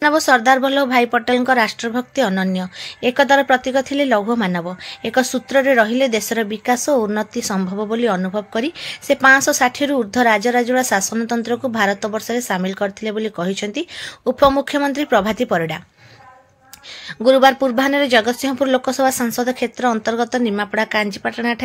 मानव सरदार वल्लभ भाई पटेल राष्ट्रभक्ति अनन्य एकतार प्रतीक थिले लौह मानव एक सूत्र रे रहिले देशर विकास और उन्नति संभव बोली अनुभव करी से 560 ऊर्ध्व राजराजुड़ा शासनतंत्र को भारत वर्ष में सामिल करथिले बोली कहिसेंती उपमुख्यमंत्री प्रभाती परिडा। गुरुवार पूर्वाह्न जगतसिंहपुर लोकसभा सांसद क्षेत्र अंतर्गत निमापड़ा कांजीपाटना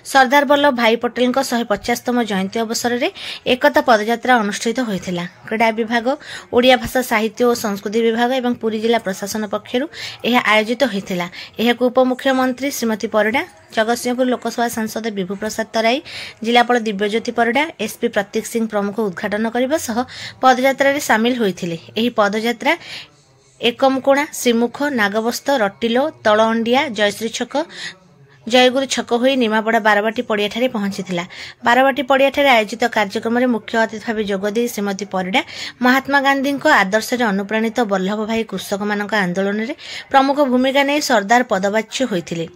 सरदार वल्लभ भाई पटेल 150तम जयंती अवसर में एकता पदयात्रा अनुष्ठित होता। क्रीड़ा विभाग, ओडिया भाषा साहित्य और संस्कृति विभाग और पुरी जिला प्रशासन पक्षर यह आयोजित होता। यह उपमुख्यमंत्री श्रीमती परिडा, जगतसिंहपुर लोकसभा सांसद विभू प्रसाद तराई, जिलापाल दिव्यज्योति परिडा, एसपी प्रतीक सिंह प्रमुख उद्घाटन करने सह पदयात्रा सामिल होते। यह पदयात्रा एकमकोणा, श्रीमुख, नागबस्त, रटिलो, तलअंडिया, जयश्री छक, जयगुरु छक होई निमापड़ा बारवाटी पड़िया पहुंची। बारवाटी पड़िया आयोजित कार्यक्रम में मुख्य अतिथि भाव जोगदे श्रीमती परिडा महात्मा गांधी आदर्श अनुप्राणित वल्लभ भाई कृषक मान आंदोलन में प्रमुख भूमिका नहीं सरदार पदवाच्य होते।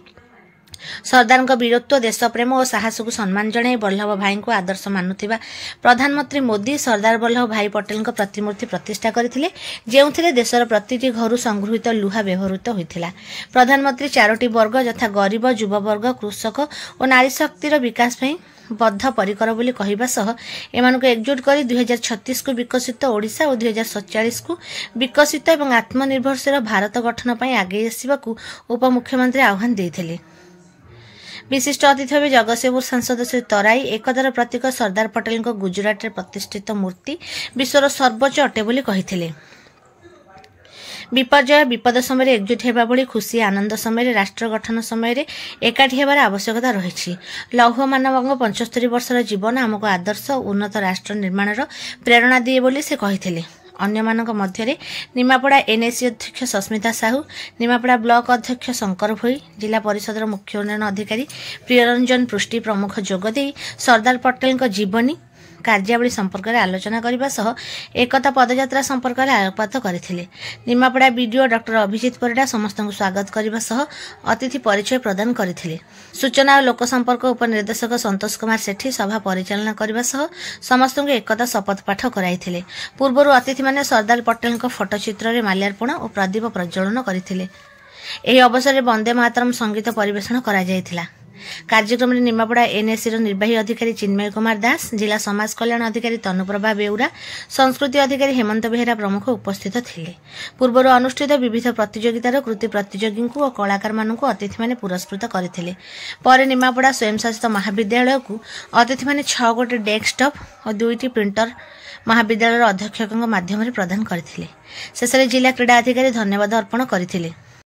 सरदार वीरत्व, देशप्रेम और साहस को सम्मान जणाई वल्लभ भाई को आदर्श मानुथिबा प्रधानमंत्री मोदी सरदार वल्लभ भाई पटेल प्रतिमूर्ति प्रतिष्ठा करथिले, जेउथिरे देशर प्रतिटी घरु संगृहित लुहा व्यवहृत होइथिला। प्रधानमंत्री 4टी वर्ग यथा गरीब, युववर्ग, कृषक और नारी शक्तिर विकास पई बद्ध परिकर बोली कहवा सह एमानक एकजुट कर 2036 को विकसित ओडिशा और 2047 को विकसित और आत्मनिर्भरशील भारत गठन पई आगे आसिबाकू उपमुख्यमंत्री आह्वान देइथिले। विशिष्ट अतिथि भाव जगतसिंहपुर सांसद श्री तराई एकतार प्रतीक सरदार पटेल गुजरात रे प्रतिष्ठित मूर्ति विश्वर सर्वोच्च अटे बोली कहिथिले। विपर्जय विपद समय एकजुट हेबा भली खुशी आनंद समय राष्ट्र गठन समय एकाठी हेबार आवश्यकता रही। लौह मानव 75 वर्षर जीवन आमको आदर्श उन्नत राष्ट्र निर्माण प्रेरणा दिए बोली से कहिथिले। अन्य मानक मध्यरे निमापड़ा एनएसी अध्यक्ष सस्मिता साहू, निमापड़ा ब्लॉक अध्यक्ष शंकर भोई, जिला परिषद मुख्य उन्नयन अधिकारी प्रियरंजन पृष्टि प्रमुख जोगदे सरदार पटेल जीवनी कार्यावली संपर्क में आलोचना करने सह एकता पदयात्रा संपर्क में आलोकपात करथिले। निमापड़ा बीडीओ डॉक्टर अभिजीत परिडा समस्त स्वागत करने सह अतिथि परिचय प्रदान करथिले। सूचना और लोक संपर्क उपनिर्देशक संतोष कुमार सेठी सभा परिचालना करने सह समस्त एकता शपथ पाठ कराइथिले। पूर्व अतिथि माने सरदार पटेल फोटोचित्र में माल्यार्पण और प्रदीप प्रज्वलन करथिले। एही अवसर में वंदे मातरम संगीत परिवेषण करा जायथिला। कार्यक्रम में निमापड़ा एनएसी निर्वाही अधिकारी चिन्मय कुमार दास, जिला समाज कल्याण अधिकारी तनुप्रभा बेउरा, संस्कृति अधिकारी हेमंत बेहेरा प्रमुख उपस्थित थिले। पूर्व अनुष्ठित विविध प्रतियोगितार कृति प्रतियोगी और कलाकार मानक अतिथि माने पुरस्कृत करथिले। पर निमापड़ा स्वयंशासित महाविद्यालय को अतिथि माने 6 गोटे डेस्कटॉप और 2टी प्रिंटर महाविद्यालय अध्यक्षक माध्यम प्रदान करथिले। शेष जिला क्रीड़ा अधिकारी धन्यवाद अर्पण करथिले।